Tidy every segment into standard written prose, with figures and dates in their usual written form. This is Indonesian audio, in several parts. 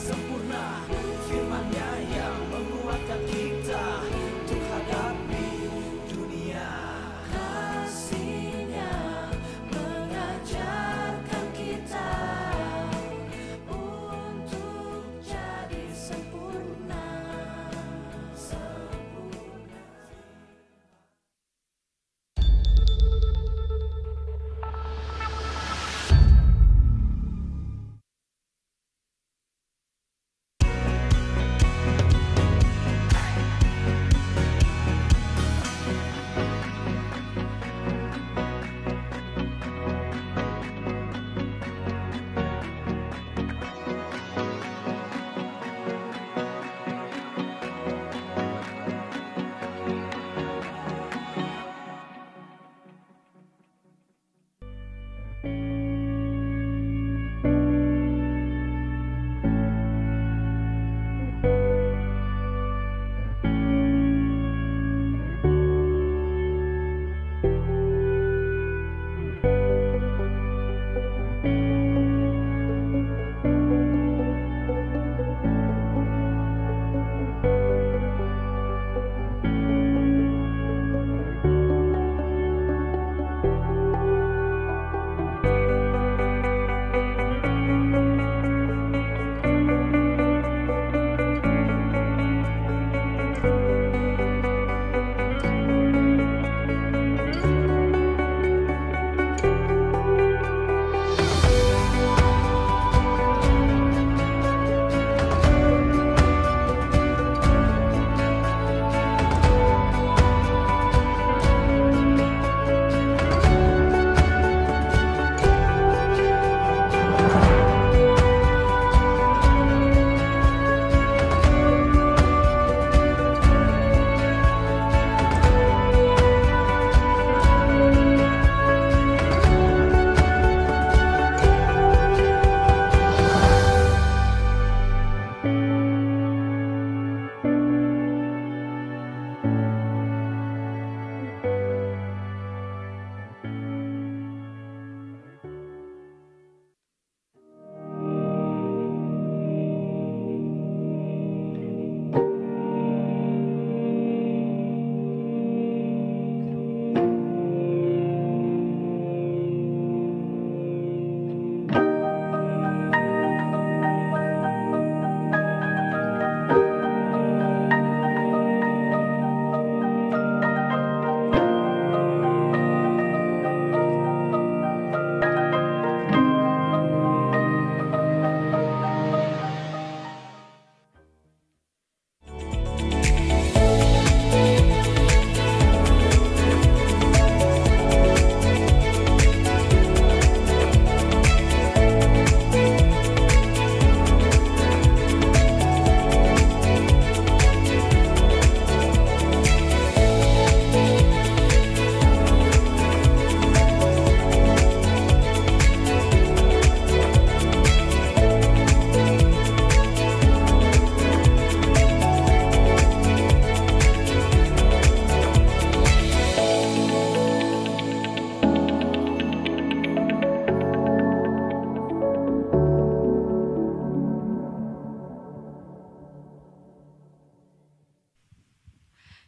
sempurna, firman-Nya yang menguatkan kita untuk hadapi dunia. Kasih-Nya mengajarkan kita untuk jadi sempurna.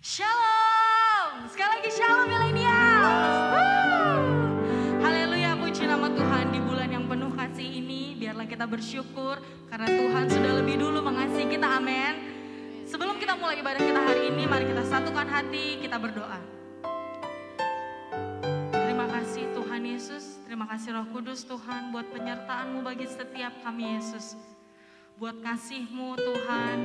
Shalom, sekali lagi shalom milenial. Haleluya, puji nama Tuhan. Di bulan yang penuh kasih ini, biarlah kita bersyukur karena Tuhan sudah lebih dulu mengasihi kita, amin. Sebelum kita mulai ibadah kita hari ini, mari kita satukan hati, kita berdoa. Terima kasih Tuhan Yesus, terima kasih Roh Kudus Tuhan buat penyertaan-Mu bagi setiap kami Yesus. Buat kasih-Mu Tuhan,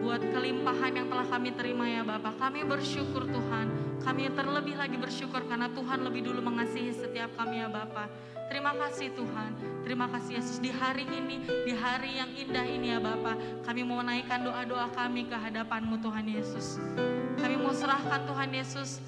buat kelimpahan yang telah kami terima ya Bapa. Kami bersyukur Tuhan, kami terlebih lagi bersyukur karena Tuhan lebih dulu mengasihi setiap kami ya Bapa. Terima kasih Tuhan, terima kasih Yesus di hari ini, di hari yang indah ini ya Bapa. Kami mau menaikkan doa-doa kami ke hadapan-Mu Tuhan Yesus. Kami mau serahkan Tuhan Yesus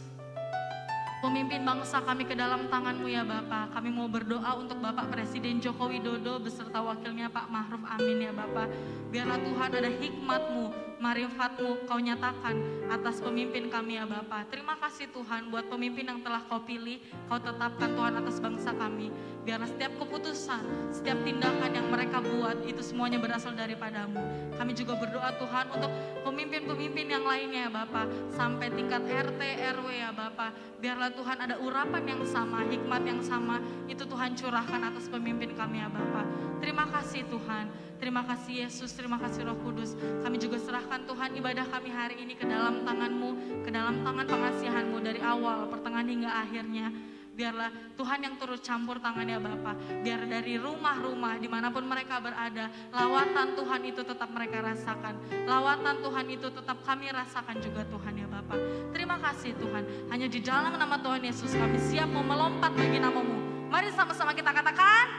pemimpin bangsa kami ke dalam tangan-Mu ya Bapa. Kami mau berdoa untuk Bapak Presiden Joko Widodo beserta wakilnya Pak Ma'ruf, amin ya Bapa. Biarlah Tuhan ada hikmat-Mu, marifat-Mu Kau nyatakan atas pemimpin kami ya Bapa. Terima kasih Tuhan buat pemimpin yang telah Kau pilih, Kau tetapkan Tuhan atas bangsa kami. Biarlah setiap keputusan, setiap tindakan yang mereka buat itu semuanya berasal daripada-Mu. Kami juga berdoa Tuhan untuk pemimpin-pemimpin yang lainnya ya Bapa, sampai tingkat RT, RW ya Bapa. Biarlah Tuhan ada urapan yang sama, hikmat yang sama, itu Tuhan curahkan atas pemimpin kami ya Bapa. Terima kasih Tuhan, terima kasih Yesus, terima kasih Roh Kudus. Kami juga serahkan Tuhan ibadah kami hari ini ke dalam tangan-Mu, ke dalam tangan pengasihan-Mu dari awal, pertengahan hingga akhirnya. Biarlah Tuhan yang turut campur tangan ya Bapa. Biar dari rumah-rumah dimanapun mereka berada, lawatan Tuhan itu tetap mereka rasakan. Lawatan Tuhan itu tetap kami rasakan juga Tuhan ya Bapa. Terima kasih Tuhan. Hanya di dalam nama Tuhan Yesus kami siap mau melompat bagi nama-Mu. Mari sama-sama kita katakan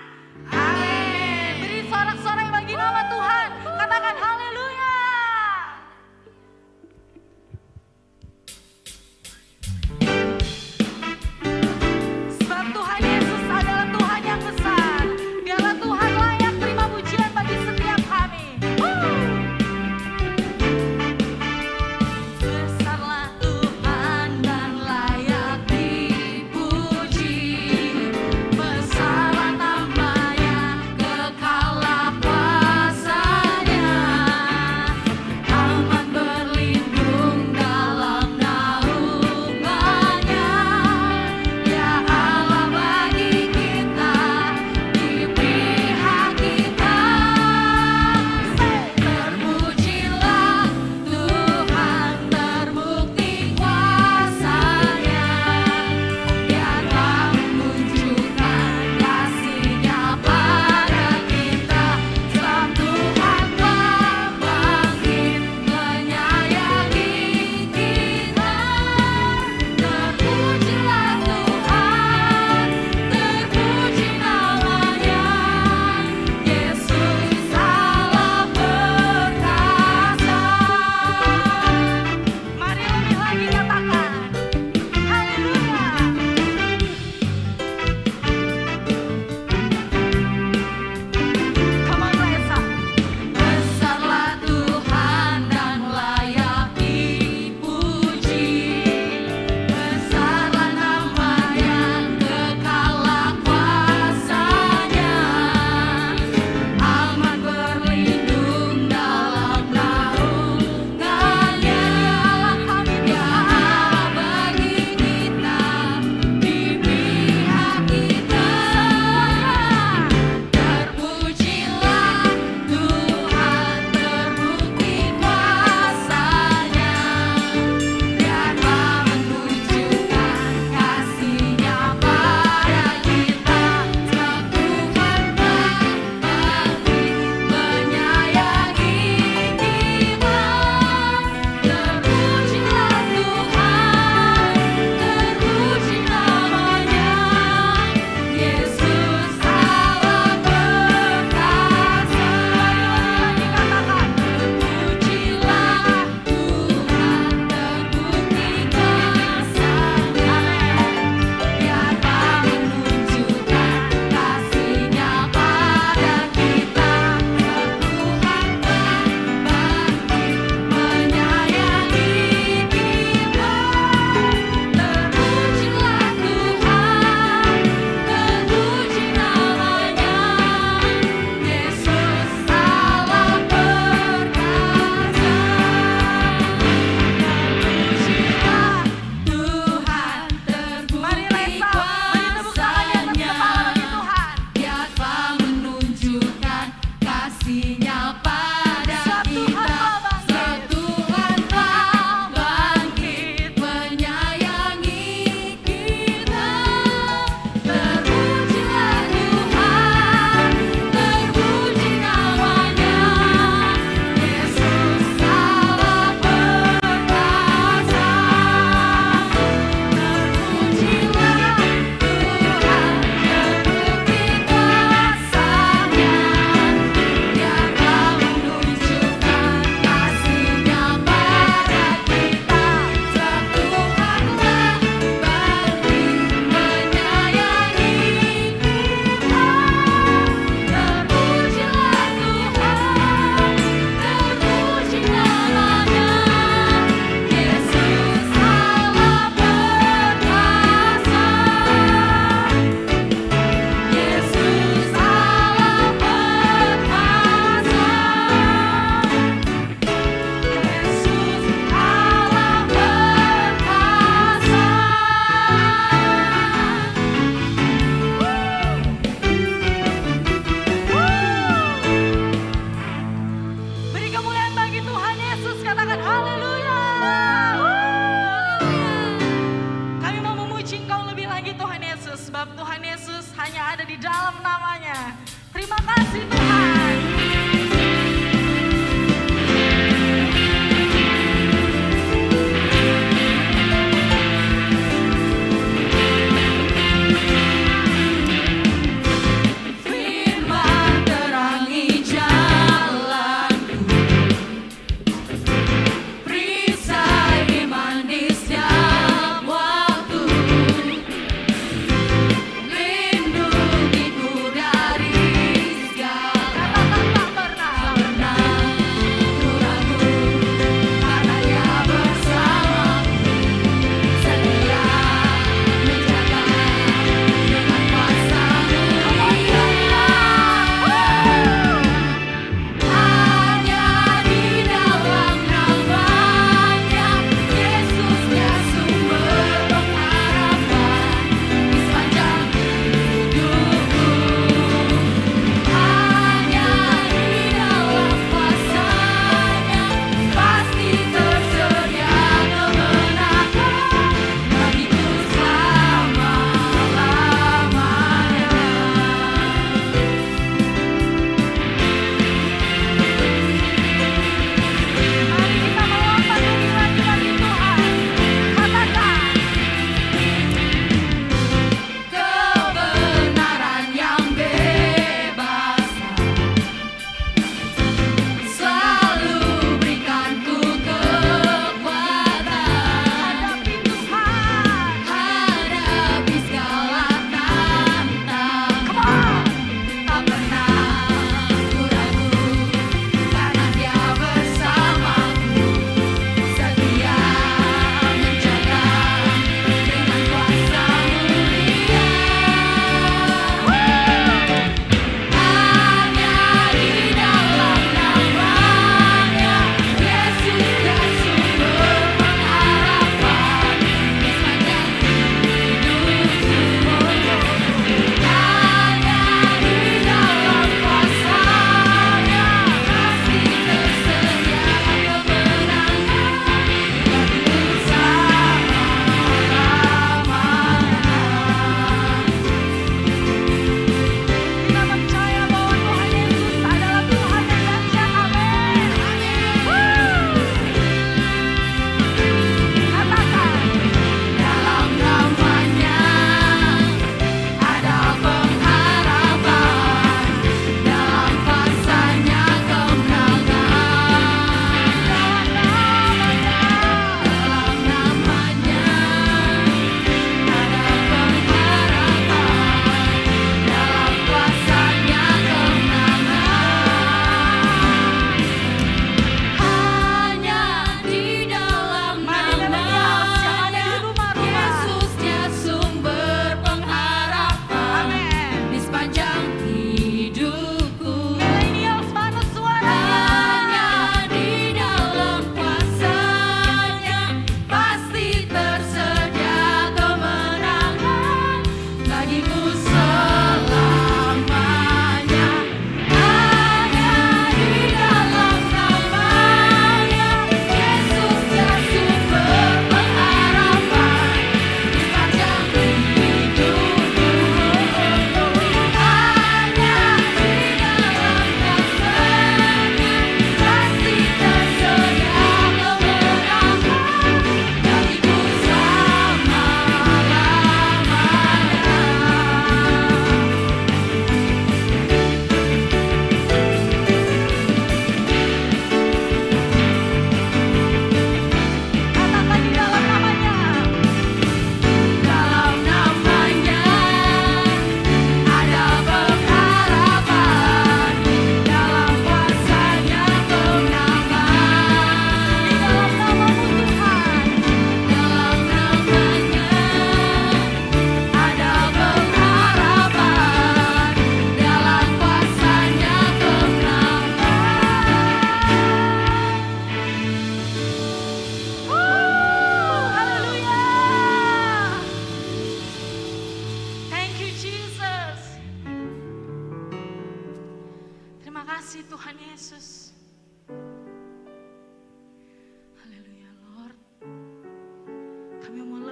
amin. Beri sorak-sorai bagi nama Tuhan. Katakan haleluya. Sebab Tuhan Yesus adalah Tuhan yang besar. Biarlah Tuhan layak terima pujian bagi setiap kami. Besarlah Tuhan dan layak dipuji. Besarlah nama-Nya, kekal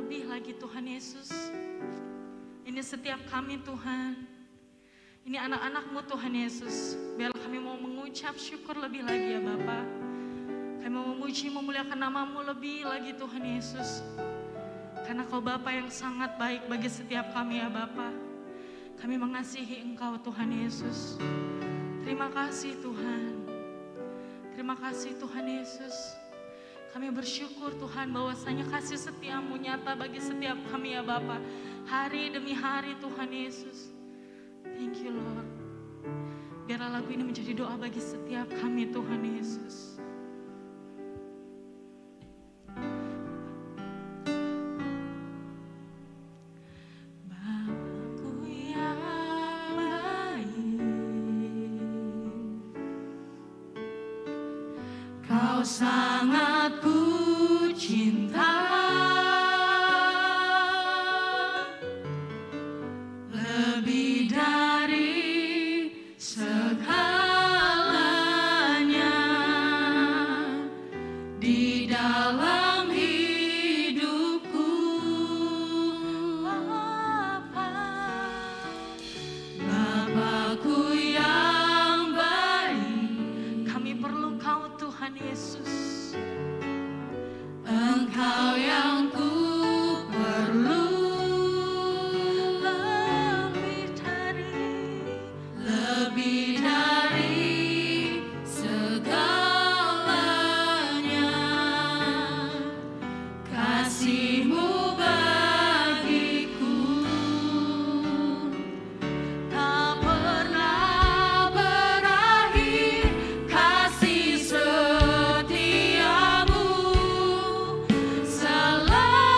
lebih lagi Tuhan Yesus. Ini setiap kami Tuhan. Ini anak-anak-Mu Tuhan Yesus. Biarlah kami mau mengucap syukur lebih lagi ya Bapa. Kami mau memuji, memuliakan nama-Mu lebih lagi Tuhan Yesus. Karena Kau Bapa yang sangat baik bagi setiap kami ya Bapa. Kami mengasihi Engkau Tuhan Yesus. Terima kasih Tuhan. Terima kasih Tuhan Yesus. Kami bersyukur Tuhan bahwasanya kasih setia-Mu nyata bagi setiap kami ya Bapa. Hari demi hari Tuhan Yesus. Thank you Lord. Biarlah lagu ini menjadi doa bagi setiap kami Tuhan Yesus. Bapakku yang baik, Kau sangat ku cinta, lebih dari segalanya di dalam hidupku. Bapakku yang baik, kami perlu Kau Tuhan Yesus. Engkau yang ku perlu, lebih dari segalanya. Kasih-Mu bagiku tak pernah berakhir. Kasih setia-Mu selalu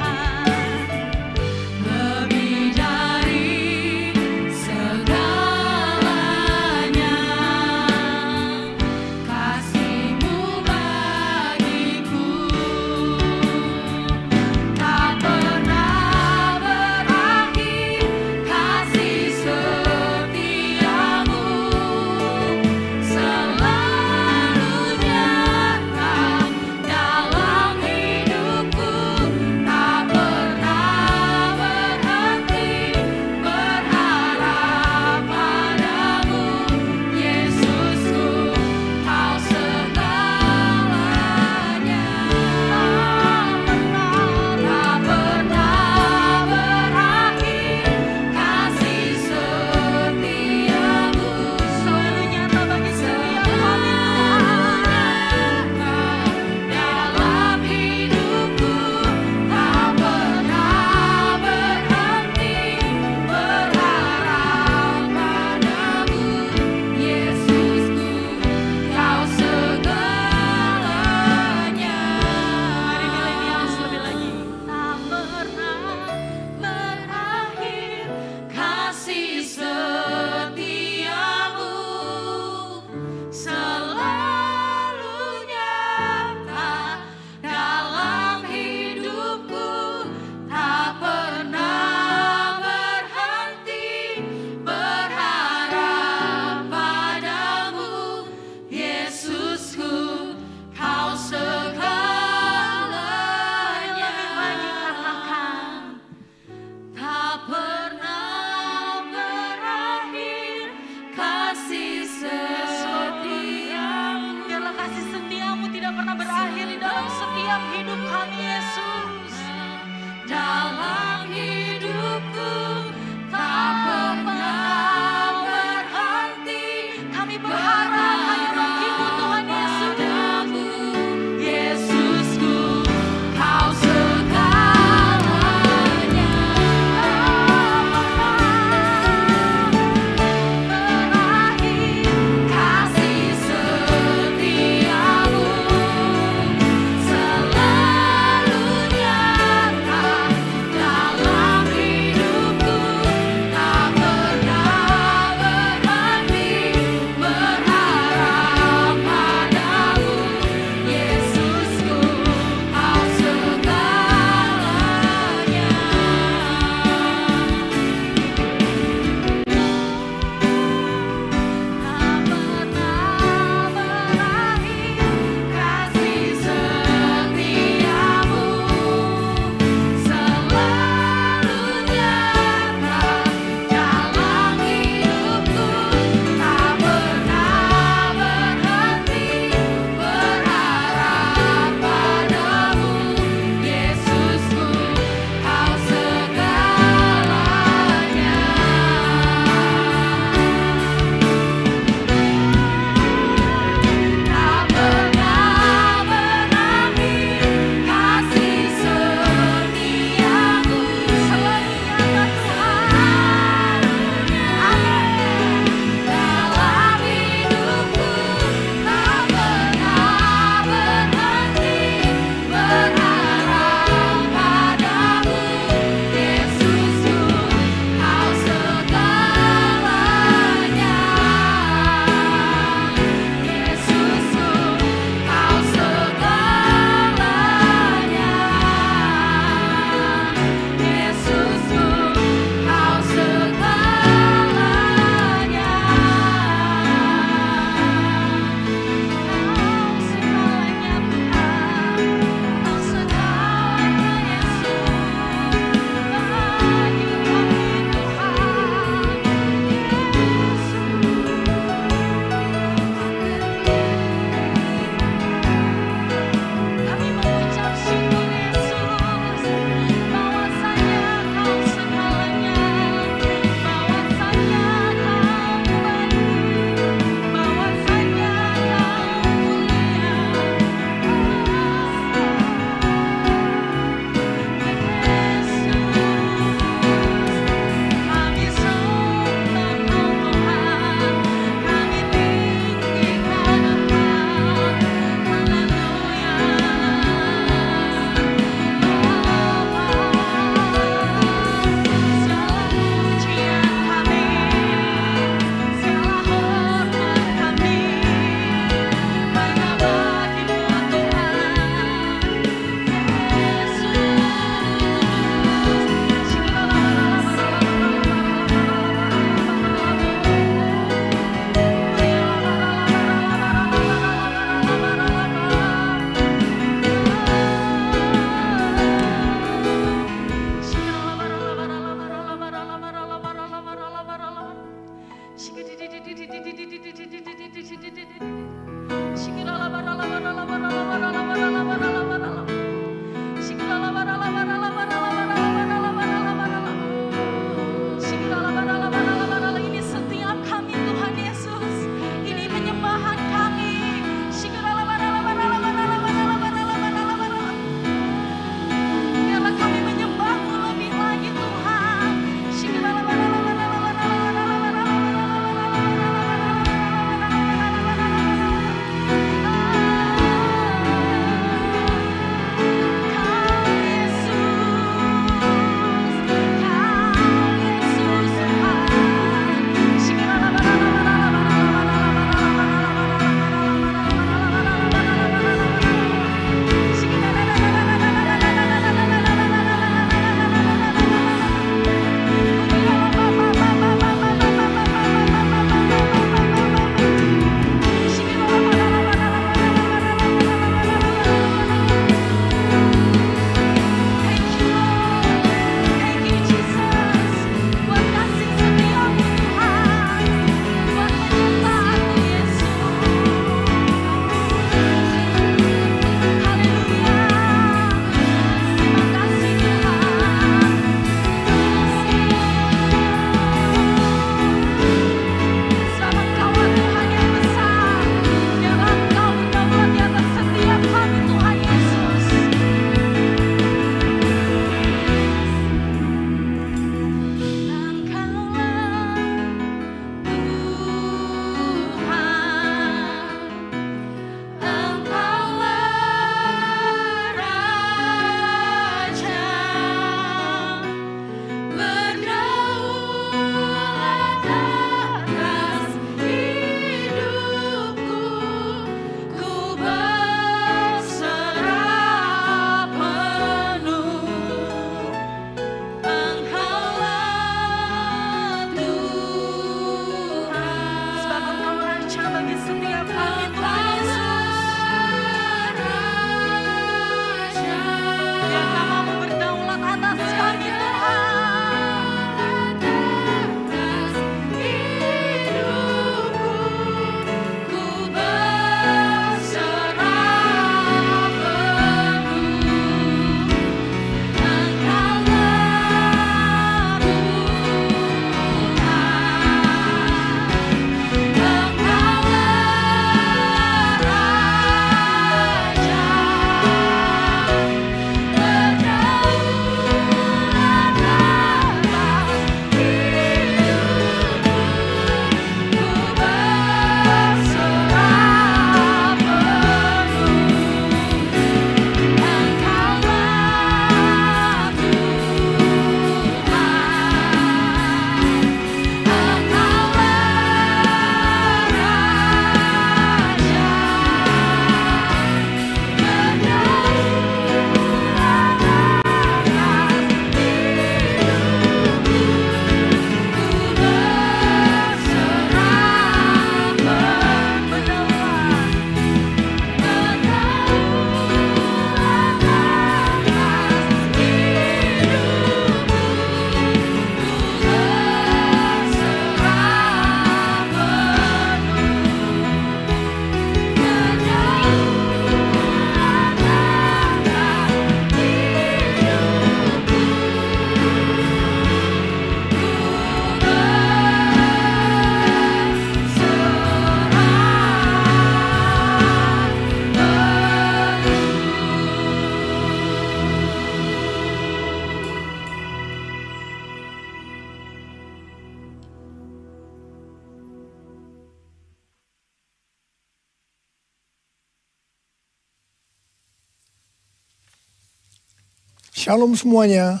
Shalom semuanya.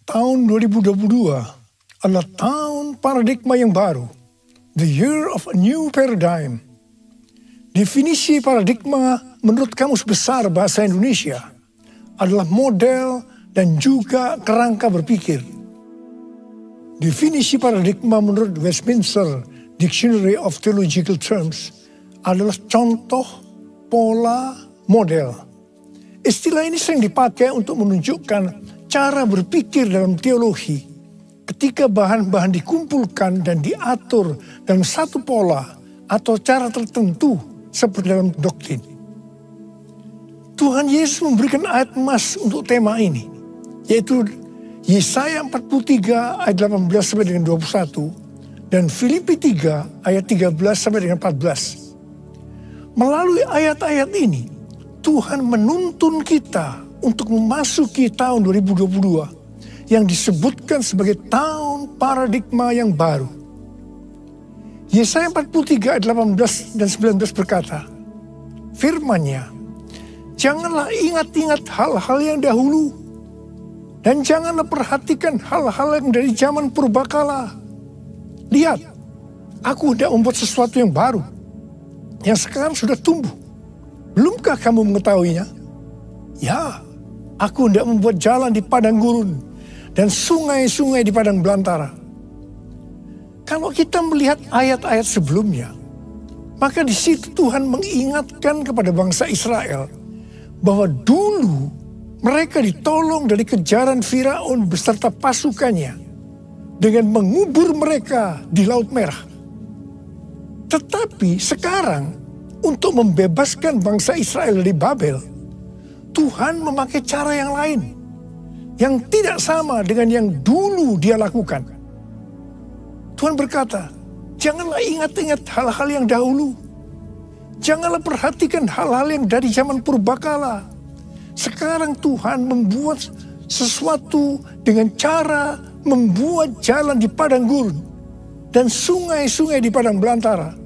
Tahun 2022 adalah tahun paradigma yang baru. The year of a new paradigm. Definisi paradigma menurut Kamus Besar Bahasa Indonesia adalah model dan juga kerangka berpikir. Definisi paradigma menurut Westminster Dictionary of Theological Terms adalah contoh, pola, model. Istilah ini sering dipakai untuk menunjukkan cara berpikir dalam teologi ketika bahan-bahan dikumpulkan dan diatur dalam satu pola atau cara tertentu seperti dalam doktrin. Tuhan Yesus memberikan ayat emas untuk tema ini, yaitu Yesaya 43 ayat 18 sampai dengan 21 dan Filipi 3 ayat 13 sampai dengan 14. Melalui ayat-ayat ini, Tuhan menuntun kita untuk memasuki tahun 2022 yang disebutkan sebagai tahun paradigma yang baru. Yesaya 43 ayat 18 dan 19 berkata, firman-Nya, janganlah ingat-ingat hal-hal yang dahulu, dan janganlah perhatikan hal-hal yang dari zaman purbakala. Lihat, aku hendak membuat sesuatu yang baru, yang sekarang sudah tumbuh. Belumkah kamu mengetahuinya? Ya, aku hendak membuat jalan di padang gurun dan sungai-sungai di padang belantara. Kalau kita melihat ayat-ayat sebelumnya, maka di situ Tuhan mengingatkan kepada bangsa Israel bahwa dulu mereka ditolong dari kejaran Firaun beserta pasukannya dengan mengubur mereka di Laut Merah. Tetapi sekarang, untuk membebaskan bangsa Israel dari Babel, Tuhan memakai cara yang lain, yang tidak sama dengan yang dulu dia lakukan. Tuhan berkata, janganlah ingat-ingat hal-hal yang dahulu. Janganlah perhatikan hal-hal yang dari zaman purbakala. Sekarang Tuhan membuat sesuatu dengan cara membuat jalan di padang gurun dan sungai-sungai di padang belantara,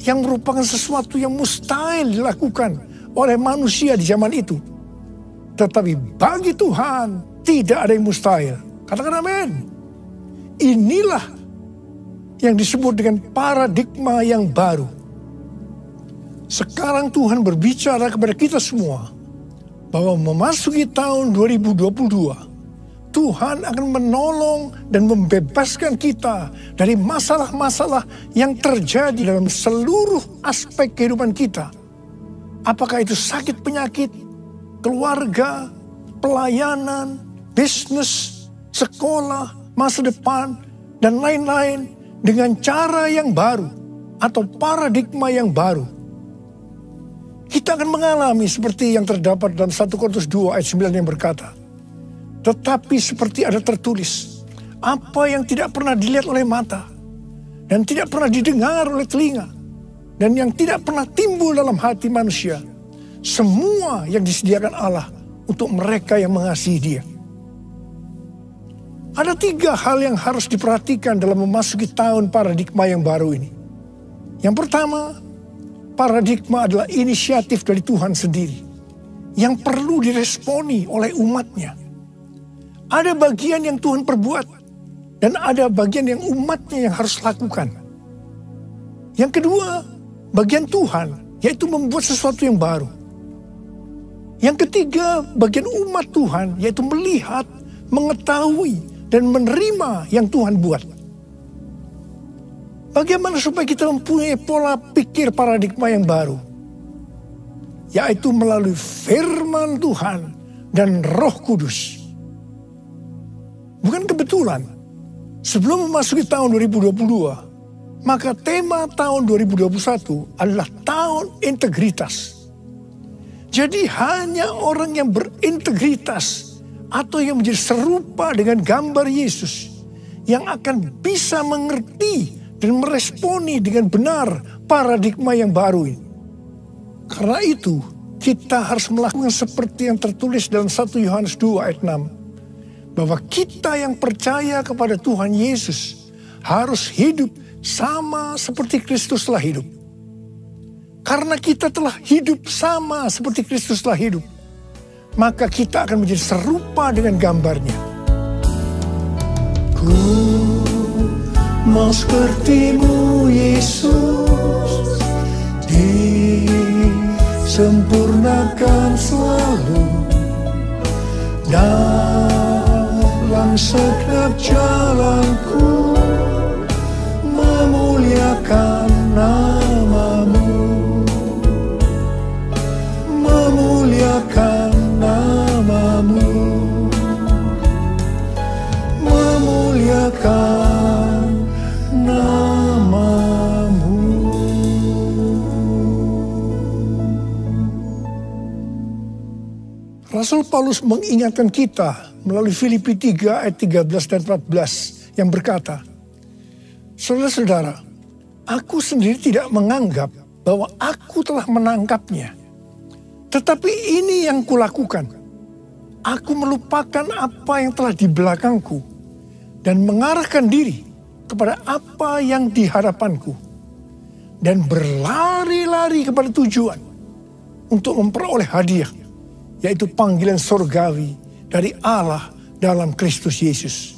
yang merupakan sesuatu yang mustahil dilakukan oleh manusia di zaman itu. Tetapi bagi Tuhan tidak ada yang mustahil. Katakan amin. Inilah yang disebut dengan paradigma yang baru. Sekarang Tuhan berbicara kepada kita semua bahwa memasuki tahun 2022, Tuhan akan menolong dan membebaskan kita dari masalah-masalah yang terjadi dalam seluruh aspek kehidupan kita. Apakah itu sakit penyakit, keluarga, pelayanan, bisnis, sekolah, masa depan, dan lain-lain dengan cara yang baru atau paradigma yang baru. Kita akan mengalami seperti yang terdapat dalam 1 Korintus 2 ayat 9 yang berkata, tetapi seperti ada tertulis, apa yang tidak pernah dilihat oleh mata, dan tidak pernah didengar oleh telinga, dan yang tidak pernah timbul dalam hati manusia, semua yang disediakan Allah untuk mereka yang mengasihi Dia. Ada 3 hal yang harus diperhatikan dalam memasuki tahun paradigma yang baru ini. Yang pertama, paradigma adalah inisiatif dari Tuhan sendiri, yang perlu diresponi oleh umatnya. Ada bagian yang Tuhan perbuat, dan ada bagian yang umatnya yang harus lakukan. Yang kedua, bagian Tuhan, yaitu membuat sesuatu yang baru. Yang ketiga, bagian umat Tuhan, yaitu melihat, mengetahui, dan menerima yang Tuhan buat. Bagaimana supaya kita mempunyai pola pikir paradigma yang baru? Yaitu melalui firman Tuhan dan Roh Kudus. Bukan kebetulan, sebelum memasuki tahun 2022, maka tema tahun 2021 adalah tahun integritas. Jadi hanya orang yang berintegritas atau yang menjadi serupa dengan gambar Yesus yang akan bisa mengerti dan meresponi dengan benar paradigma yang baru ini. Karena itu, kita harus melakukan seperti yang tertulis dalam 1 Yohanes 2 ayat 6. Bahwa kita yang percaya kepada Tuhan Yesus harus hidup sama seperti Kristus telah hidup. Karena kita telah hidup sama seperti Kristus telah hidup, maka kita akan menjadi serupa dengan gambarnya. Ku mau seperti-Mu Yesus, disempurnakan selalu dalam setiap jalanku, memuliakan nama-Mu, memuliakan nama-Mu, memuliakan nama-Mu. Rasul Paulus mengingatkan kita melalui Filipi 3 ayat 13 dan 14 yang berkata, saudara-saudara, aku sendiri tidak menganggap bahwa aku telah menangkapnya. Tetapi ini yang kulakukan. Aku melupakan apa yang telah di belakangku dan mengarahkan diri kepada apa yang di hadapanku. Dan berlari-lari kepada tujuan untuk memperoleh hadiah, yaitu panggilan surgawi dari Allah dalam Kristus Yesus.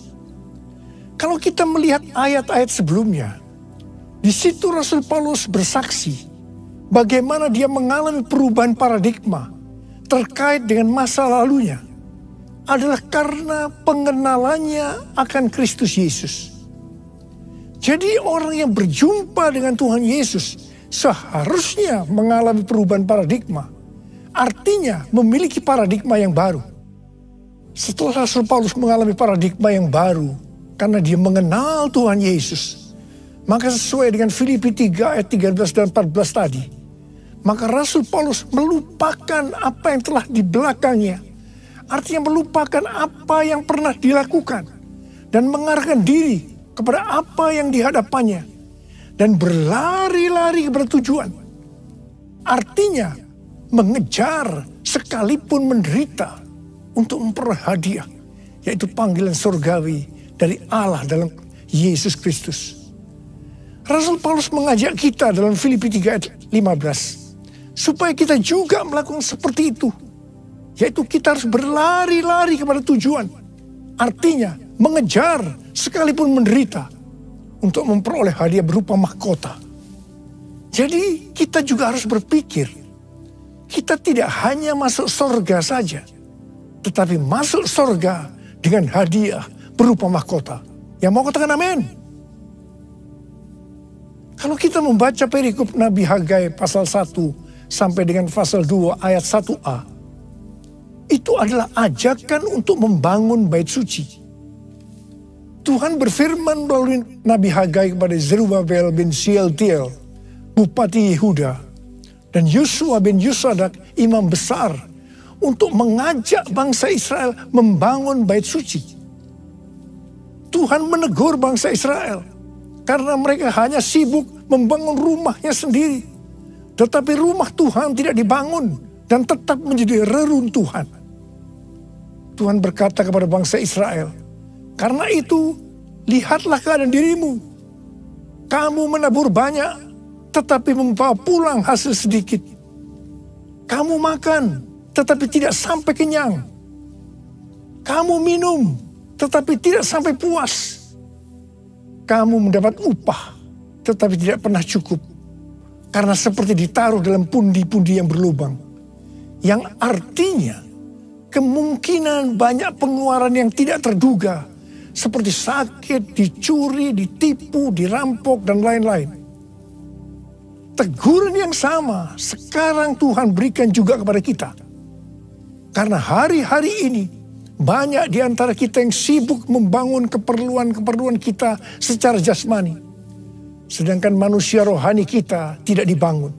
Kalau kita melihat ayat-ayat sebelumnya, di situ Rasul Paulus bersaksi bagaimana dia mengalami perubahan paradigma terkait dengan masa lalunya adalah karena pengenalannya akan Kristus Yesus. Jadi orang yang berjumpa dengan Tuhan Yesus seharusnya mengalami perubahan paradigma. Artinya memiliki paradigma yang baru. Setelah Rasul Paulus mengalami paradigma yang baru karena dia mengenal Tuhan Yesus, maka sesuai dengan Filipi 3 ayat 13 dan 14 tadi, maka Rasul Paulus melupakan apa yang telah di belakangnya. Artinya melupakan apa yang pernah dilakukan dan mengarahkan diri kepada apa yang di hadapannya dan berlari-lari kepada tujuan. Artinya mengejar sekalipun menderita untuk memperoleh hadiah, yaitu panggilan surgawi dari Allah dalam Yesus Kristus. Rasul Paulus mengajak kita dalam Filipi 3 ayat 15 supaya kita juga melakukan seperti itu, yaitu kita harus berlari-lari kepada tujuan. Artinya mengejar sekalipun menderita untuk memperoleh hadiah berupa mahkota. Jadi kita juga harus berpikir, kita tidak hanya masuk surga saja, tetapi masuk surga dengan hadiah berupa mahkota. Yang mau katakan amin? Kalau kita membaca perikop Nabi Hagai pasal 1 sampai dengan pasal 2 ayat 1a, itu adalah ajakan untuk membangun bait suci. Tuhan berfirman melalui Nabi Hagai kepada Zerubabel bin Shealtiel, Bupati Yehuda, dan Yosua bin Yosadak, imam besar, untuk mengajak bangsa Israel membangun bait suci. Tuhan menegur bangsa Israel karena mereka hanya sibuk membangun rumahnya sendiri. Tetapi rumah Tuhan tidak dibangun dan tetap menjadi reruntuhan. Tuhan berkata kepada bangsa Israel, karena itu lihatlah keadaan dirimu. Kamu menabur banyak, tetapi membawa pulang hasil sedikit. Kamu makan, tetapi tidak sampai kenyang. Kamu minum, tetapi tidak sampai puas. Kamu mendapat upah, tetapi tidak pernah cukup. Karena seperti ditaruh dalam pundi-pundi yang berlubang. Yang artinya, kemungkinan banyak pengeluaran yang tidak terduga. Seperti sakit, dicuri, ditipu, dirampok, dan lain-lain. Teguran yang sama sekarang Tuhan berikan juga kepada kita. Karena hari-hari ini banyak di antara kita yang sibuk membangun keperluan-keperluan kita secara jasmani. Sedangkan manusia rohani kita tidak dibangun.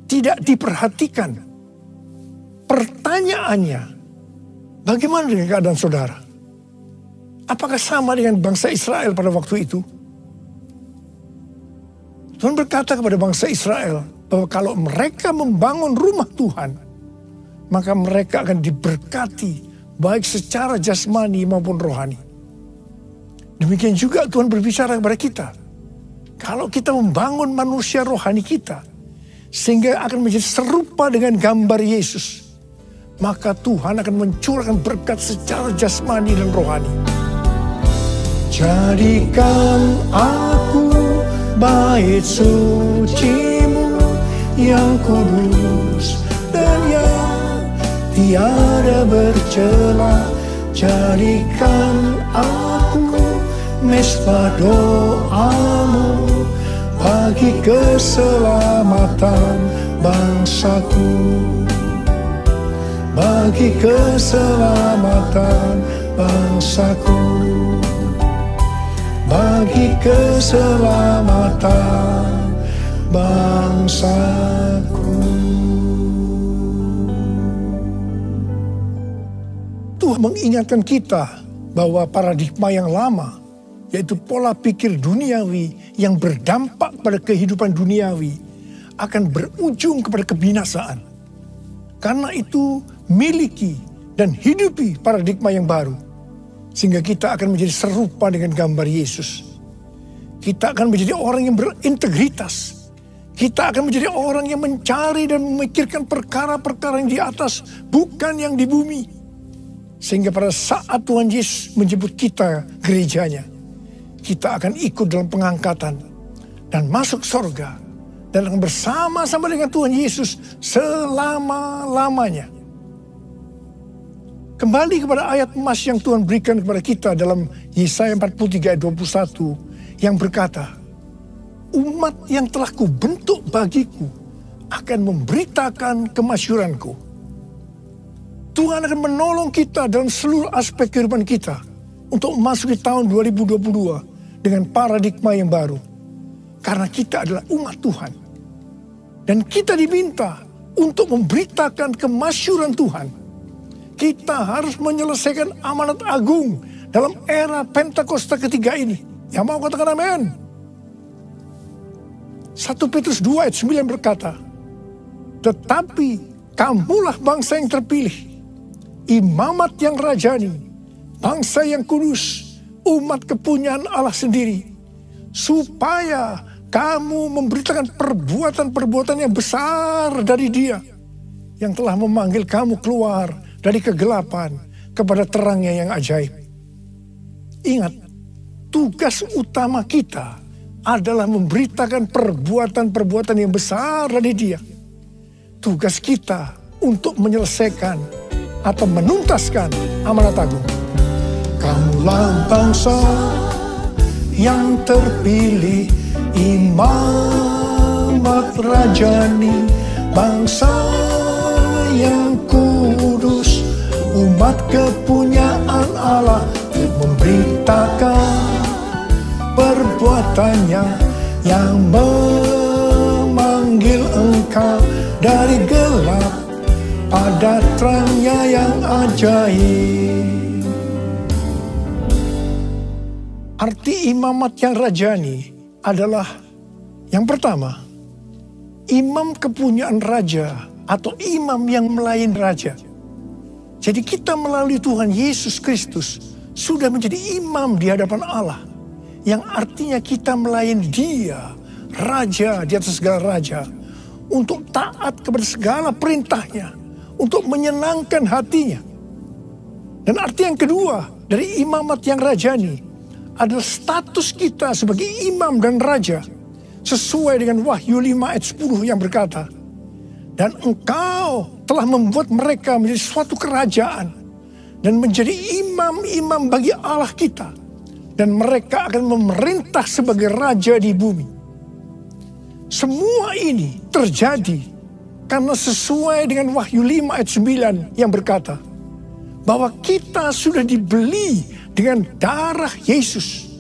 Tidak diperhatikan. Pertanyaannya, bagaimana dengan keadaan saudara? Apakah sama dengan bangsa Israel pada waktu itu? Tuhan berkata kepada bangsa Israel bahwa kalau mereka membangun rumah Tuhan, maka mereka akan diberkati baik secara jasmani maupun rohani. Demikian juga Tuhan berbicara kepada kita. Kalau kita membangun manusia rohani kita, sehingga akan menjadi serupa dengan gambar Yesus, maka Tuhan akan mencurahkan berkat secara jasmani dan rohani. Jadikan aku bait suci-Mu yang kudus dan yang tiada bercela. Jadikan aku mesbah doa-Mu bagi keselamatan bangsaku, bagi keselamatan bangsaku, bagi keselamatan bangsaku. Tuhan mengingatkan kita bahwa paradigma yang lama, yaitu pola pikir duniawi yang berdampak pada kehidupan duniawi, akan berujung kepada kebinasaan. Karena itu, miliki dan hidupi paradigma yang baru, sehingga kita akan menjadi serupa dengan gambar Yesus. Kita akan menjadi orang yang berintegritas. Kita akan menjadi orang yang mencari dan memikirkan perkara-perkara yang di atas, bukan yang di bumi. Sehingga pada saat Tuhan Yesus menjemput kita gerejanya, kita akan ikut dalam pengangkatan dan masuk surga dan akan bersama-sama dengan Tuhan Yesus selama-lamanya. Kembali kepada ayat emas yang Tuhan berikan kepada kita dalam Yesaya 43 ayat 21 yang berkata, umat yang telah kubentuk bagiku akan memberitakan kemasyuranku. Tuhan akan menolong kita dalam seluruh aspek kehidupan kita untuk memasuki tahun 2022 dengan paradigma yang baru. Karena kita adalah umat Tuhan. Dan kita diminta untuk memberitakan kemasyuran Tuhan. Kita harus menyelesaikan amanat agung dalam era Pentakosta ketiga ini. Yang mau katakan amin? 1 Petrus 2 ayat 9 berkata, tetapi kamulah bangsa yang terpilih, imamat yang rajani, bangsa yang kudus, umat kepunyaan Allah sendiri, supaya kamu memberitakan perbuatan-perbuatan yang besar dari Dia, yang telah memanggil kamu keluar dari kegelapan kepada terangnya yang ajaib. Ingat, tugas utama kita adalah memberitakan perbuatan-perbuatan yang besar dari Dia. Tugas kita untuk menyelesaikan atau menuntaskan amanat agung. Kamulah bangsa yang terpilih, imamat rajani, bangsa yang kudus, umat kepunyaan Allah, memberitakan perbuatannya yang memanggil engkau dari gelap pada terangnya yang ajaib. Arti imamat yang rajani adalah yang pertama, imam kepunyaan raja atau imam yang melayani raja. Jadi kita melalui Tuhan Yesus Kristus sudah menjadi imam di hadapan Allah. Yang artinya kita melayani Dia, Raja di atas segala raja, untuk taat kepada segala perintahnya, untuk menyenangkan hatinya. Dan arti yang kedua dari imamat yang rajani adalah status kita sebagai imam dan raja, sesuai dengan Wahyu 5 ayat 10 yang berkata, dan engkau telah membuat mereka menjadi suatu kerajaan dan menjadi imam-imam bagi Allah kita. Dan mereka akan memerintah sebagai raja di bumi. Semua ini terjadi karena sesuai dengan Wahyu 5 ayat 9 yang berkata, bahwa kita sudah dibeli dengan darah Yesus.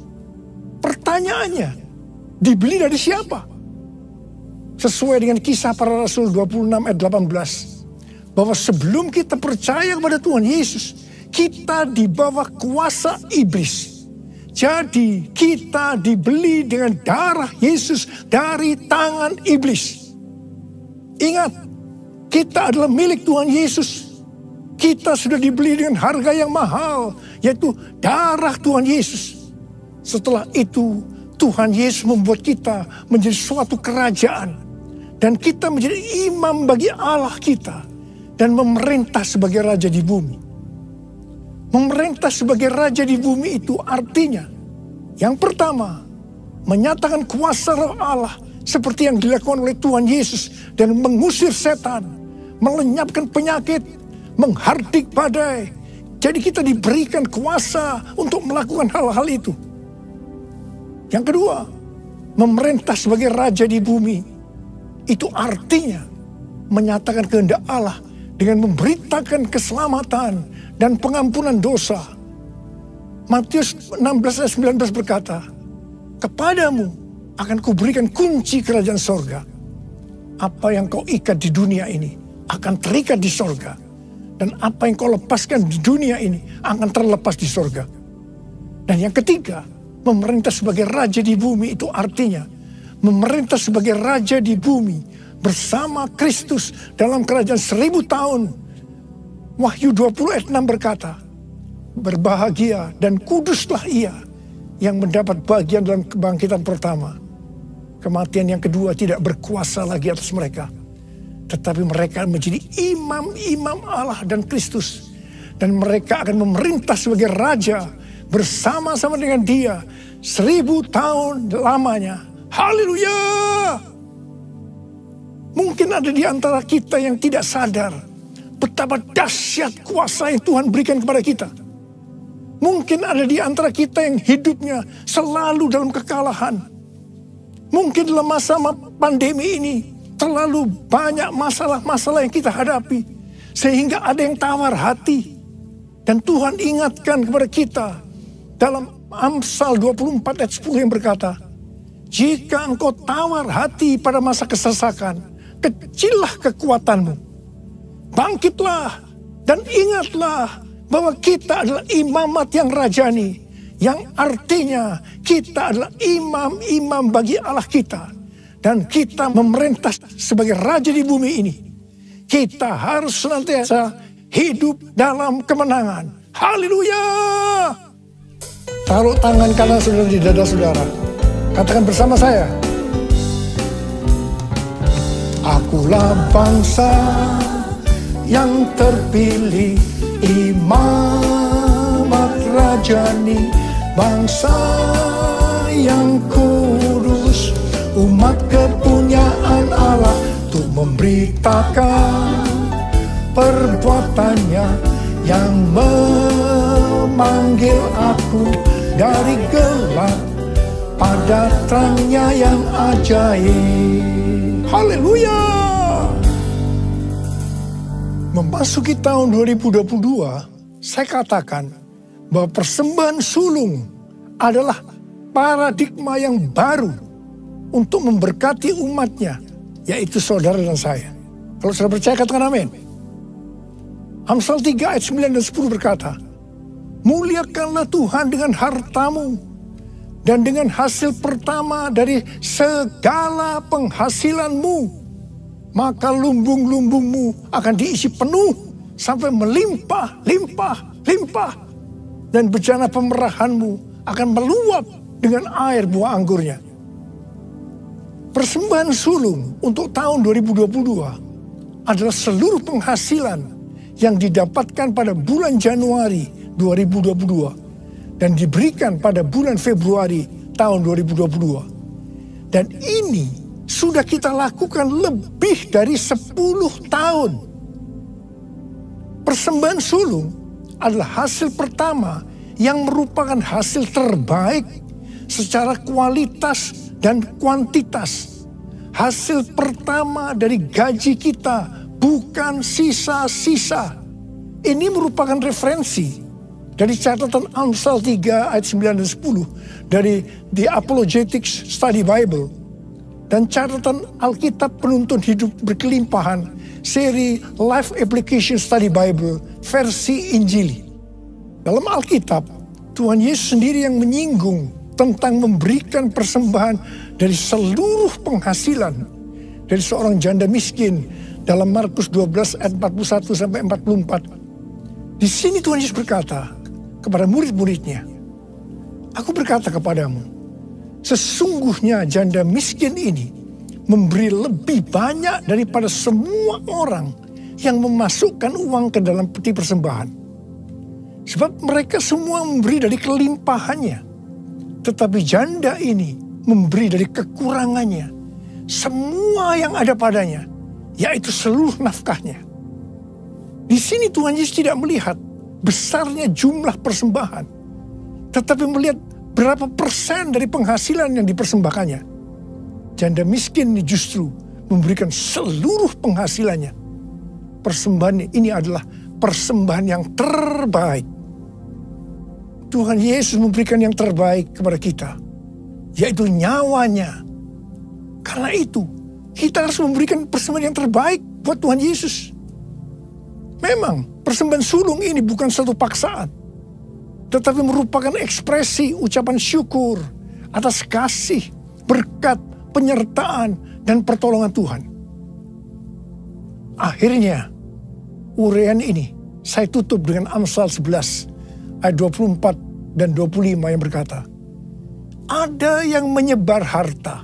Pertanyaannya, dibeli dari siapa? Sesuai dengan Kisah Para Rasul 26 ayat 18. Bahwa sebelum kita percaya kepada Tuhan Yesus, kita di bawah kuasa iblis. Jadi kita dibeli dengan darah Yesus dari tangan iblis. Ingat, kita adalah milik Tuhan Yesus. Kita sudah dibeli dengan harga yang mahal, yaitu darah Tuhan Yesus. Setelah itu, Tuhan Yesus membuat kita menjadi suatu kerajaan. Dan kita menjadi imam bagi Allah kita. dan memerintah sebagai raja di bumi. Memerintah sebagai raja di bumi itu artinya, yang pertama, menyatakan kuasa Roh Allah seperti yang dilakukan oleh Tuhan Yesus dan mengusir setan, melenyapkan penyakit, menghardik badai. Jadi kita diberikan kuasa untuk melakukan hal-hal itu. Yang kedua, memerintah sebagai raja di bumi itu artinya menyatakan kehendak Allah dengan memberitakan keselamatan dan pengampunan dosa. Matius 16 ayat 19 berkata, "Kepadamu akan kuberikan kunci kerajaan sorga. Apa yang kau ikat di dunia ini akan terikat di sorga. Dan apa yang kau lepaskan di dunia ini akan terlepas di sorga." Dan yang ketiga, memerintah sebagai raja di bumi itu artinya memerintah sebagai raja di bumi bersama Kristus dalam kerajaan 1000 tahun. Wahyu 20 ayat 6 berkata, "Berbahagia dan kuduslah ia yang mendapat bagian dalam kebangkitan pertama. Kematian yang kedua tidak berkuasa lagi atas mereka. Tetapi mereka menjadi imam-imam Allah dan Kristus. Dan mereka akan memerintah sebagai raja bersama-sama dengan dia 1000 tahun lamanya." Haleluya! Mungkin ada di antara kita yang tidak sadar betapa dahsyat kuasa yang Tuhan berikan kepada kita. Mungkin ada di antara kita yang hidupnya selalu dalam kekalahan. Mungkin dalam masa pandemi ini terlalu banyak masalah-masalah yang kita hadapi. Sehingga ada yang tawar hati. Dan Tuhan ingatkan kepada kita dalam Amsal 24 ayat 10 yang berkata, "Jika engkau tawar hati pada masa kesesakan, kecillah kekuatanmu. Bangkitlah dan ingatlah bahwa kita adalah imamat yang rajani. Yang artinya kita adalah imam-imam bagi Allah kita. Dan kita memerintah sebagai raja di bumi ini. Kita harus senantiasa hidup dalam kemenangan." Haleluya! Taruh tangan kanan saudara di dada saudara. Katakan bersama saya, "Akulah bangsa yang terpilih, imamat rajani, bangsa yang kudus, umat kepunyaan Allah, untuk memberitakan perbuatannya yang memanggil aku dari gelap pada terangnya yang ajaib." Haleluya! Memasuki tahun 2022, saya katakan bahwa persembahan sulung adalah paradigma yang baru untuk memberkati umatnya, yaitu saudara dan saya. Kalau saudara percaya, katakan amin. Amsal 3 ayat 9 dan 10 berkata, "Muliakanlah Tuhan dengan hartamu dan dengan hasil pertama dari segala penghasilanmu. Maka lumbung-lumbungmu akan diisi penuh sampai melimpah, limpah, limpah. Dan bejana pemerahanmu akan meluap dengan air buah anggurnya." Persembahan sulung untuk tahun 2022 adalah seluruh penghasilan yang didapatkan pada bulan Januari 2022 dan diberikan pada bulan Februari tahun 2022. Dan ini sudah kita lakukan lebih dari 10 tahun. Persembahan sulung adalah hasil pertama yang merupakan hasil terbaik secara kualitas dan kuantitas. Hasil pertama dari gaji kita, bukan sisa-sisa. Ini merupakan referensi dari catatan Amsal 3 ayat 9 dan 10 dari The Apologetics Study Bible. Dan catatan Alkitab Penuntun Hidup Berkelimpahan, seri Life Application Study Bible, versi Injili. Dalam Alkitab, Tuhan Yesus sendiri yang menyinggung tentang memberikan persembahan dari seluruh penghasilan dari seorang janda miskin dalam Markus 12 ayat 41 sampai 44. Di sini Tuhan Yesus berkata kepada murid-muridnya, "Aku berkata kepadamu, sesungguhnya janda miskin ini memberi lebih banyak daripada semua orang yang memasukkan uang ke dalam peti persembahan. Sebab mereka semua memberi dari kelimpahannya. Tetapi janda ini memberi dari kekurangannya. Semua yang ada padanya, yaitu seluruh nafkahnya. Di sini Tuhan Yesus tidak melihat besarnya jumlah persembahan, tetapi melihat berapa persen dari penghasilan yang dipersembahkannya. Janda miskin ini justru memberikan seluruh penghasilannya. Persembahan ini adalah persembahan yang terbaik. Tuhan Yesus memberikan yang terbaik kepada kita, yaitu nyawanya. Karena itu, kita harus memberikan persembahan yang terbaik buat Tuhan Yesus. Memang, persembahan sulung ini bukan satu paksaan, tetapi merupakan ekspresi ucapan syukur atas kasih, berkat, penyertaan, dan pertolongan Tuhan. Akhirnya, uraian ini saya tutup dengan Amsal 11 ayat 24 dan 25 yang berkata, ada yang menyebar harta,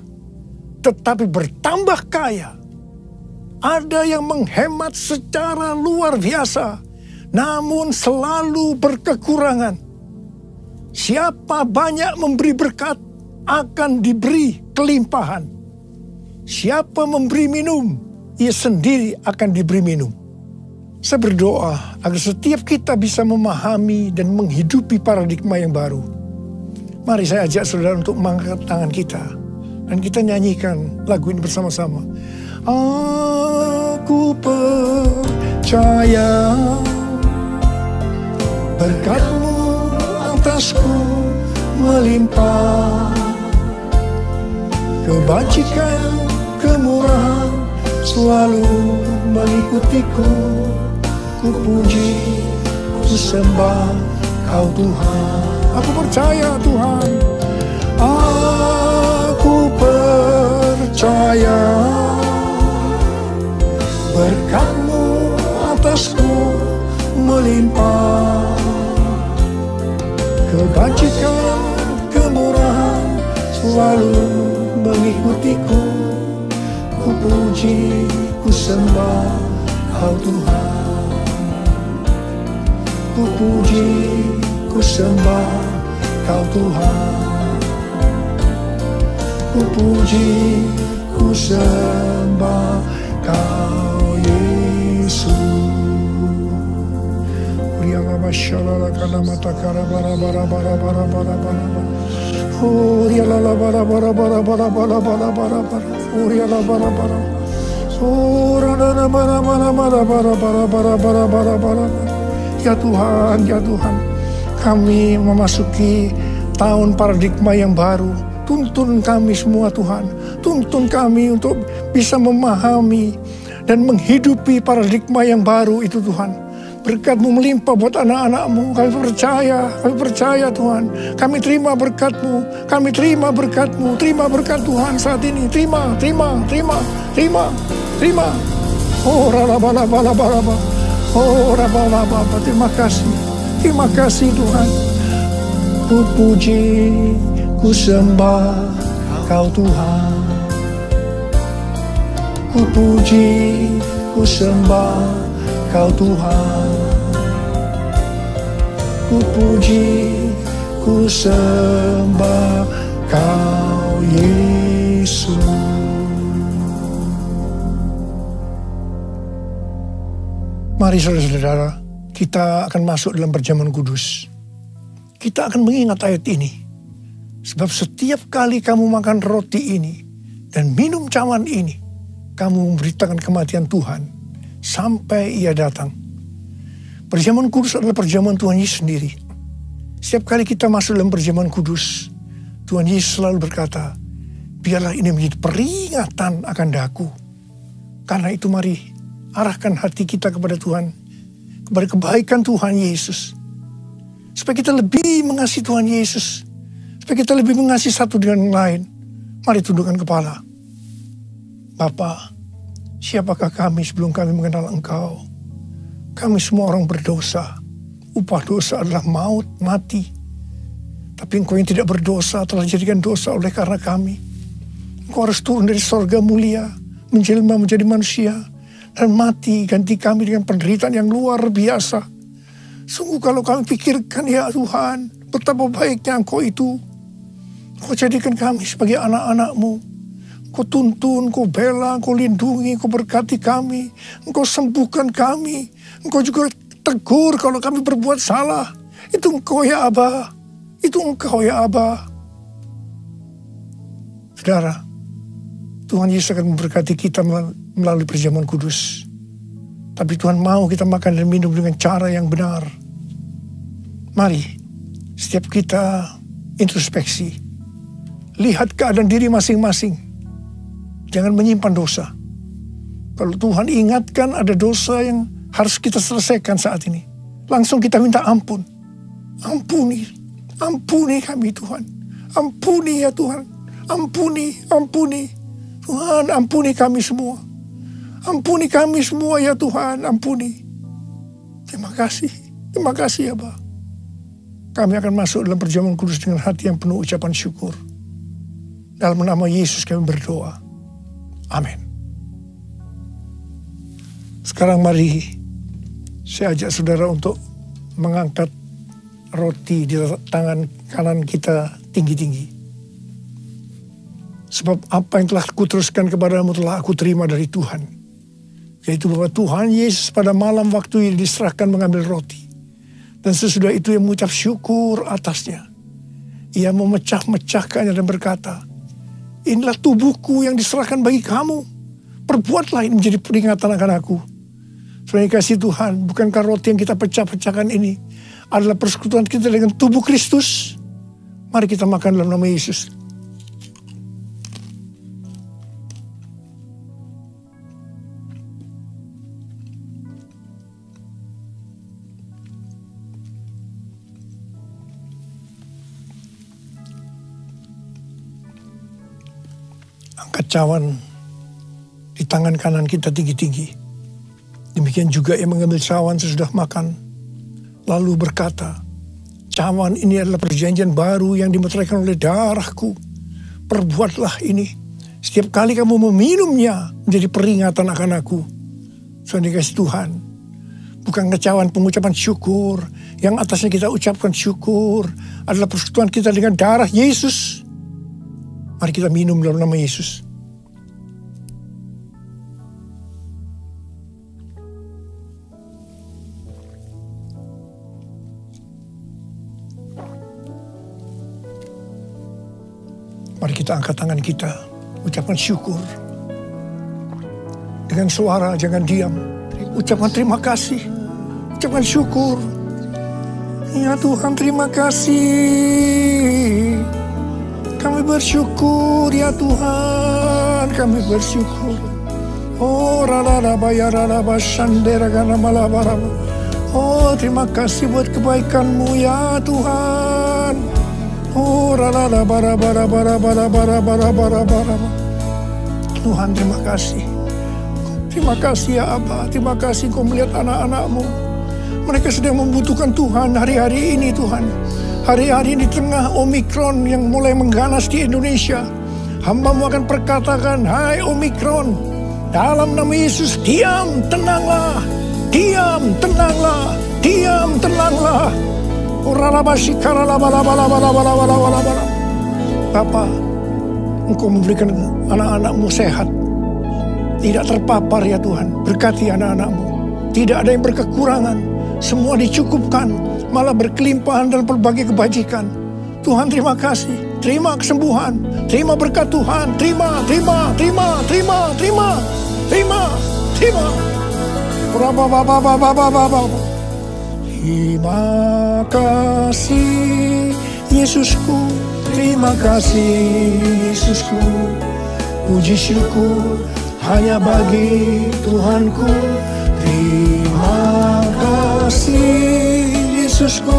tetapi bertambah kaya. Ada yang menghemat secara luar biasa, namun selalu berkekurangan. Siapa banyak memberi berkat, akan diberi kelimpahan. Siapa memberi minum, ia sendiri akan diberi minum. Saya berdoa agar setiap kita bisa memahami dan menghidupi paradigma yang baru. Mari saya ajak saudara untuk mengangkat tangan kita. Dan kita nyanyikan lagu ini bersama-sama. Aku percaya berkat-Mu atasku melimpah. Kebajikan, kemurahan selalu mengikutiku. Ku puji, ku sembah Kau Tuhan. Aku percaya Tuhan. Aku percaya berkat-Mu atasku melimpah. Kebajikan, kemurahan selalu mengikutiku. Ku puji, ku sembah Kau Tuhan. Ku puji, ku sembah Kau Tuhan. Ku puji, ku sembah Kau Yesus. Riala masyallah kana mata kara bara bara bara bara bara bara. Oh riala bara bara bara bara bara bara bara bara. Oh riala bara bara. Oh rana bara bara bara bara bara bara bara bara bara. Ya Tuhan, ya Tuhan, kami memasuki tahun paradigma yang baru. Tuntun kami semua Tuhan. Tuntun kami untuk bisa memahami dan menghidupi paradigma yang baru itu Tuhan. Berkat-Mu melimpah buat anak-anak-Mu. Kami percaya Tuhan. Kami terima berkat-Mu. Kami terima berkat-Mu. Terima berkat Tuhan saat ini. Terima. Oh raba-laba. Oh raba-laba. Terima kasih Tuhan. Ku puji, ku sembah Kau Tuhan. Ku puji, ku sembah Kau Tuhan. Ku puji, ku sembah Kau Yesus. Mari saudara-saudara, kita akan masuk dalam perjamuan kudus. Kita akan mengingat ayat ini. Sebab setiap kali kamu makan roti ini dan minum cawan ini, kamu memberitakan kematian Tuhan sampai Ia datang. Perjamuan kudus adalah perjamuan Tuhan Yesus sendiri. Setiap kali kita masuk dalam perjamuan kudus, Tuhan Yesus selalu berkata, biarlah ini menjadi peringatan akan daku. Karena itu mari arahkan hati kita kepada Tuhan, kepada kebaikan Tuhan Yesus. Supaya kita lebih mengasihi Tuhan Yesus. Supaya kita lebih mengasihi satu dengan yang lain. Mari tundukkan kepala. Bapa, siapakah kami sebelum kami mengenal Engkau? Kami semua orang berdosa. Upah dosa adalah maut, mati. Tapi Engkau yang tidak berdosa telah dijadikan dosa oleh karena kami. Engkau harus turun dari sorga mulia, menjelma menjadi manusia, dan mati ganti kami dengan penderitaan yang luar biasa. Sungguh kalau kami pikirkan ya Tuhan, betapa baiknya Engkau itu. Engkau jadikan kami sebagai anak-anak-Mu. Engkau tuntun, Engkau bela, Engkau lindungi, Engkau berkati kami. Engkau sembuhkan kami. Engkau juga tegur kalau kami berbuat salah. Itu Engkau ya Aba. Itu Engkau ya Aba. Saudara, Tuhan Yesus akan memberkati kita melalui perjamuan kudus. Tapi Tuhan mau kita makan dan minum dengan cara yang benar. Mari, setiap kita introspeksi. Lihat keadaan diri masing-masing. Jangan menyimpan dosa. Kalau Tuhan ingatkan ada dosa yang harus kita selesaikan saat ini, langsung kita minta ampun. Ampuni kami Tuhan. Ampuni ya Tuhan. Ampuni. Tuhan, ampuni kami semua. Ampuni kami semua ya Tuhan, ampuni. Terima kasih ya Bapa. Kami akan masuk dalam perjamuan kudus dengan hati yang penuh ucapan syukur. Dalam nama Yesus kami berdoa. Amin. Sekarang mari saya ajak saudara untuk mengangkat roti di tangan kanan kita tinggi-tinggi. Sebab apa yang telah kuteruskan kepadamu telah aku terima dari Tuhan. Yaitu bahwa Tuhan Yesus pada malam waktu yang diserahkan mengambil roti. Dan sesudah itu ia mengucap syukur atasnya. Ia memecah-mecahkannya dan berkata, inilah tubuhku yang diserahkan bagi kamu. Perbuatlah ini menjadi peringatan akan aku. Saudara kasih Tuhan, bukankah roti yang kita pecah-pecahkan ini adalah persekutuan kita dengan tubuh Kristus? Mari kita makan dalam nama Yesus. Angkat cawan di tangan kanan kita tinggi-tinggi. Demikian juga ia mengambil cawan sesudah makan. Lalu berkata, cawan ini adalah perjanjian baru yang dimeteraikan oleh darahku. Perbuatlah ini. Setiap kali kamu meminumnya menjadi peringatan akan aku. Saudara kasih Tuhan. Bukan cawan pengucapan syukur. Yang atasnya kita ucapkan syukur. Adalah persekutuan kita dengan darah Yesus. Mari kita minum dalam nama Yesus. Mari kita angkat tangan kita, ucapkan syukur. Dengan suara, jangan diam. Ucapkan terima kasih, ucapkan syukur. Ya Tuhan, terima kasih. Kami bersyukur ya Tuhan, kami bersyukur. Oh oh terima kasih buat kebaikan-Mu ya Tuhan. Oh Tuhan, terima kasih. Terima kasih ya Abba, terima kasih Kau melihat anak-anak-Mu. Mereka sedang membutuhkan Tuhan hari-hari ini Tuhan. Hari-hari di tengah Omikron yang mulai mengganas di Indonesia. Hamba-Mu akan perkatakan, hai Omikron, dalam nama Yesus, diam, tenanglah. Diam, tenanglah. Diam, tenanglah. Bapa, Engkau memberikan anak-anak-Mu sehat. Tidak terpapar ya Tuhan. Berkati anak-anak-Mu. Tidak ada yang berkekurangan. Semua dicukupkan. Malah berkelimpahan dalam berbagai kebajikan. Tuhan, terima kasih. Terima kesembuhan. Terima berkat Tuhan. Terima. Terima kasih Yesusku. Terima kasih Yesusku. Puji syukur hanya bagi Tuhanku. Terima kasih Yesusku,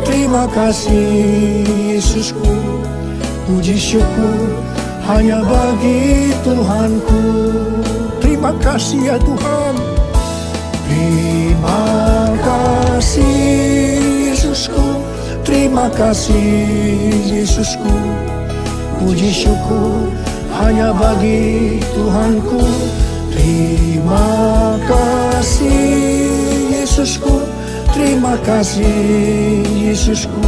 terima kasih Yesusku. Puji syukur hanya bagi Tuhanku. Terima kasih ya Tuhan. Terima kasih Yesusku, terima kasih Yesusku. Puji syukur hanya bagi Tuhanku. Terima kasih Yesusku, terima kasih Yesusku.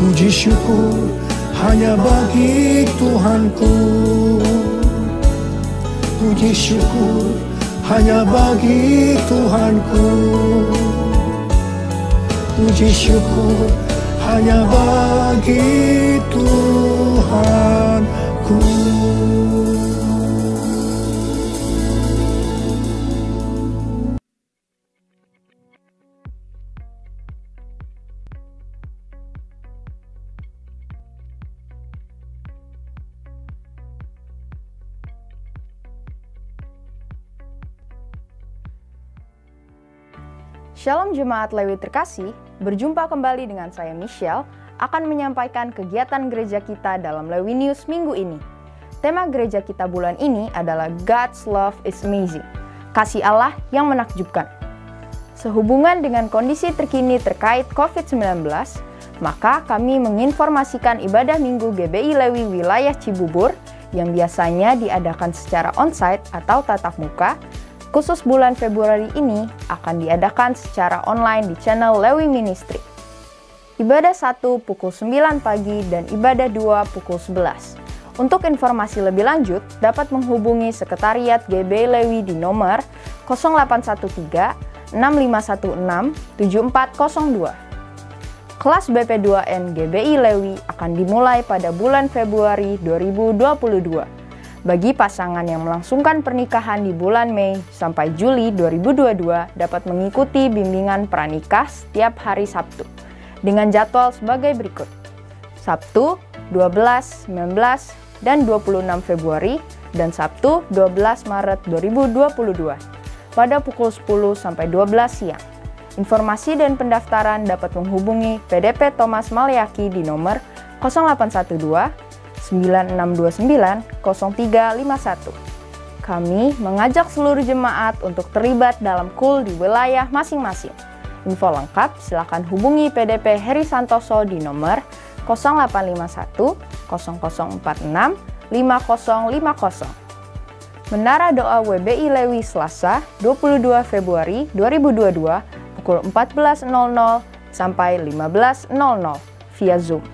Puji syukur hanya bagi Tuhanku. Puji syukur hanya bagi Tuhanku. Puji syukur hanya bagi Tuhanku. Shalom Jemaat Lewi terkasih, berjumpa kembali dengan saya Michelle, akan menyampaikan kegiatan gereja kita dalam Lewi News minggu ini. Tema gereja kita bulan ini adalah God's Love is Amazing, kasih Allah yang menakjubkan. Sehubungan dengan kondisi terkini terkait COVID-19, maka kami menginformasikan ibadah minggu GBI Lewi wilayah Cibubur yang biasanya diadakan secara onsite atau tatap muka, khusus bulan Februari ini akan diadakan secara online di channel Lewi Ministry. Ibadah 1 pukul 9 pagi dan ibadah 2 pukul 11. Untuk informasi lebih lanjut, dapat menghubungi Sekretariat GBI Lewi di nomor 0813 6516 7402. Kelas BP2N GBI Lewi akan dimulai pada bulan Februari 2022. Bagi pasangan yang melangsungkan pernikahan di bulan Mei sampai Juli 2022 dapat mengikuti bimbingan pranikah setiap hari Sabtu dengan jadwal sebagai berikut. Sabtu 12, 19, dan 26 Februari dan Sabtu 12 Maret 2022 pada pukul 10 sampai 12 siang. Informasi dan pendaftaran dapat menghubungi PDP Thomas Maliaki di nomor 0812 9629 0351. Kami mengajak seluruh jemaat untuk terlibat dalam KUL di wilayah masing-masing. Info lengkap silakan hubungi PDP Heri Santoso di nomor 0851 0046 5050. Menara Doa WBI Lewi Selasa 22 Februari 2022 pukul 14.00 sampai 15.00 via Zoom.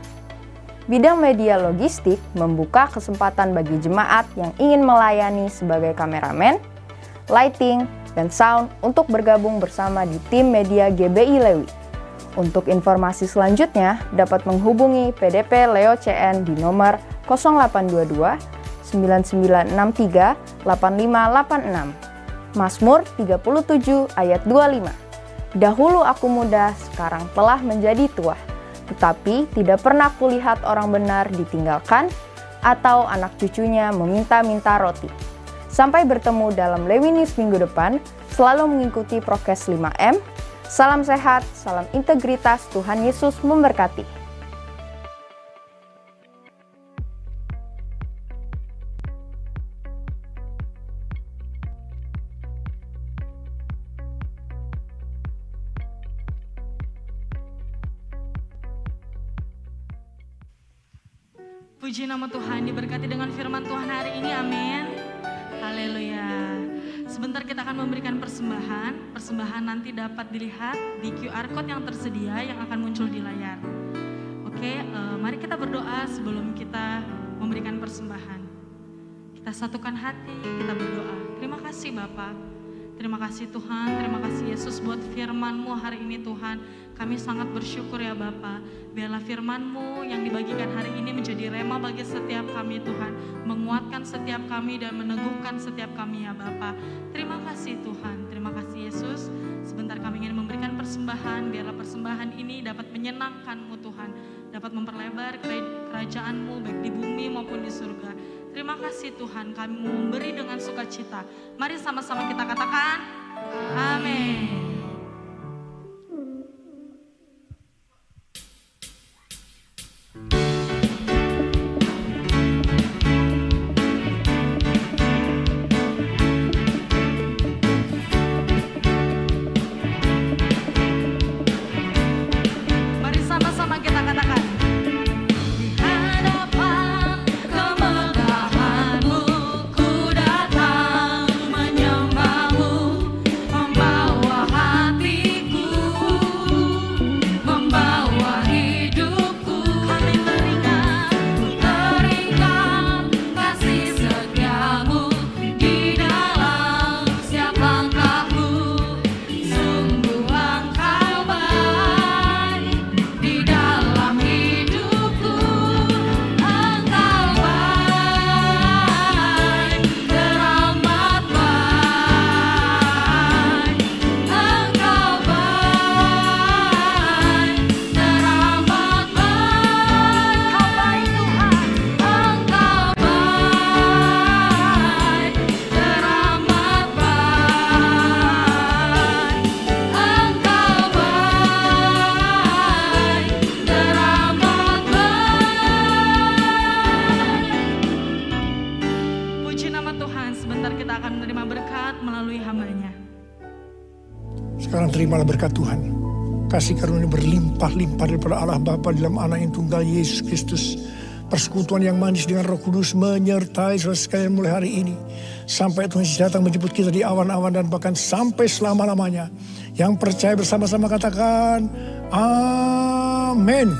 Bidang media logistik membuka kesempatan bagi jemaat yang ingin melayani sebagai kameramen, lighting, dan sound untuk bergabung bersama di tim media GBI Lewi. Untuk informasi selanjutnya dapat menghubungi PDP Leo CN di nomor 0822 9963 8586. Mazmur 37 ayat 25. Dahulu aku muda, sekarang telah menjadi tua. Tetapi tidak pernah kulihat orang benar ditinggalkan atau anak cucunya meminta-minta roti. Sampai bertemu dalam Lewi News minggu depan, selalu mengikuti prokes 5M. Salam sehat, salam integritas, Tuhan Yesus memberkati. Puji nama Tuhan, diberkati dengan firman Tuhan hari ini, amin. Haleluya. Sebentar kita akan memberikan persembahan. Persembahan nanti dapat dilihat di QR Code yang tersedia yang akan muncul di layar. Oke, mari kita berdoa sebelum kita memberikan persembahan. Kita satukan hati, kita berdoa. Terima kasih Bapa. Terima kasih Tuhan, terima kasih Yesus buat firman-Mu hari ini Tuhan. Kami sangat bersyukur ya Bapa. Biarlah firman-Mu yang dibagikan hari ini menjadi rema bagi setiap kami Tuhan. Menguatkan setiap kami dan meneguhkan setiap kami ya Bapa. Terima kasih Tuhan, terima kasih Yesus. Sebentar kami ingin memberikan persembahan. Biarlah persembahan ini dapat menyenangkan-Mu Tuhan. Dapat memperlebar kerajaan-Mu baik di bumi maupun di surga. Terima kasih Tuhan, kami memberi dengan sukacita. Mari sama-sama kita katakan, amin. Mari sama-sama kita katakan. Ku datang Dan terimalah berkat Tuhan. Kasih karunia berlimpah-limpah daripada Allah Bapa dalam Anak yang tunggal Yesus Kristus. Persekutuan yang manis dengan Roh Kudus menyertai saudara sekalian mulai hari ini. Sampai Tuhan Yesus datang menjemput kita di awan-awan dan bahkan sampai selama-lamanya. Yang percaya bersama-sama katakan, Amin.